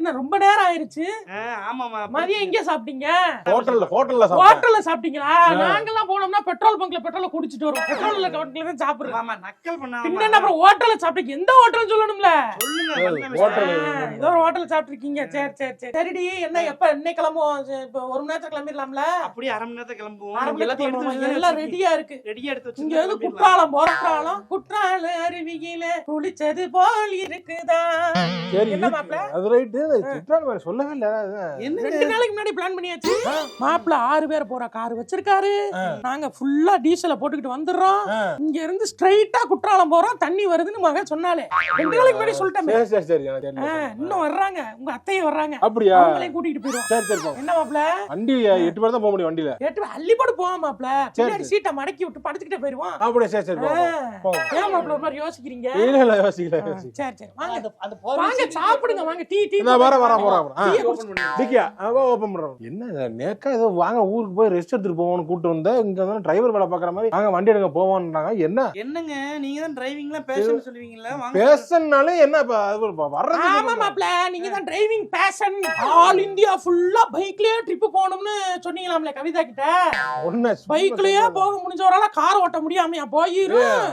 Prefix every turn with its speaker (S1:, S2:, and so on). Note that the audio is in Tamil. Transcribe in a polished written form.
S1: என்ன ரொம்ப நேரம் ஆயிருச்சு.
S2: ஆமாமா.
S1: மதியம் எங்க சாப்பிட்டீங்க?
S3: ஹோட்டல்ல
S1: சாப்பிட்டீங்களா? நாங்கெல்லாம் போனோம்னா பெட்ரோல் பங்க்ல பெட்ரோல் குடிச்சிட்டு வரோம். பெட்ரோல்ல தான் சாப்பிடுறோம்.
S2: ஆமா, நக்கல் பண்ணாம.
S1: பின்ன அப்புறம் ஹோட்டல்ல சாப்பிட்டீங்க. எந்த ஹோட்டல் சொல்லணும்ல?
S2: சொல்லுங்க.
S3: ஹோட்டல்
S1: ஏதோ ஒரு ஹோட்டல் சாப்பிட்டுருக்கீங்க. சரி சரிடி. என்ன எப்ப என்ன கிளம்புவோம்? இப்ப 1 மணி நேரத்துல கிளம்பிடலாம்ல?
S2: அப்படியே 1/2 மணி நேரத்துல கிளம்புவோம்.
S1: எல்லாம் ரெடியா இருக்கு.
S2: ரெடியா எடுத்து வச்சு.
S1: இங்க வந்து குற்றாலம் போறாலும் குற்றால அருவியில குளிச்சது போல் இருக்குதா?
S3: சரி
S1: என்ன மாப்ள?
S3: அது ரைட்டு. சித்ரான் சொல்லவே இல்ல.
S1: 2 நாளைக்கு முன்னாடி பிளான் பண்ணியாச்சு. மாப்ள 6 பேர் போற கார் வச்சிருக்காரு. நாங்க ஃபுல்லா டீசல போட்டுக்கிட்டு வந்துடுறோம். இங்க இருந்து ஸ்ட்ரைட்டா குற்றாலம் போறோம். தண்ணி வருதுன்னு மகன் சொன்னாலே 2 நாளைக்கு முன்னாடி சொல்லிட்டேன்.
S3: சரி
S1: இன்னும் வர்றாங்க. உங்க அத்தையும் வர்றாங்க.
S3: அப்படியா?
S1: அவங்களையும் கூட்டிட்டு போயிடும்.
S3: சரி
S1: என்ன மாப்ள?
S3: வண்டி 8 பேர் தான் போக முடியும் வண்டியில.
S1: 8 பேர் அள்ளி போட்டு போவோம் மாப்ள. பின்னாடி சீட்டை மடக்கி விட்டு படுத்துக்கிட்டே போயிருவோம்.
S3: அப்படியே சரி
S1: ஏன் மாப்ள ஒரு மாதிரி யோசிக்கிறீங்க?
S3: இல்ல யோசிக்கல.
S1: சரி வாங்க சாப்பிடுங்க. வாங்க டீ
S3: நான் வரேன். டிக்கியா ஓபன் பண்றோம். என்ன நேக்கா ஏதோ வாங்க ஊருக்கு போய் ரெஸ்ட் எடுத்துட்டு போவோம்னு கூட்டு வந்தா இங்க வந்து டிரைவர் வேலை பாக்குற மாதிரி வாங்க வண்டி எடுங்க போவோம்ன்றாங்க. என்னங்க
S2: நீங்க தான் டிரைவிங்ல பேஷன் சொல்லுவீங்கல? வாங்க.
S3: பேஷன்னாலே என்ன வர்றது?
S1: ஆமா மாப்ள, நீங்க தான் டிரைவிங் பேஷன். ஆல் இந்தியா ஃபுல்லா பைக்லயே ட்ரிப் போணும்னு சொன்னீங்களாம்ல கவிதா கிட்ட.
S3: ஒண்ணு
S1: பைக்லயே போக முடிஞ்சவரால கார் ஓட்ட முடியாமையா போயிரும்.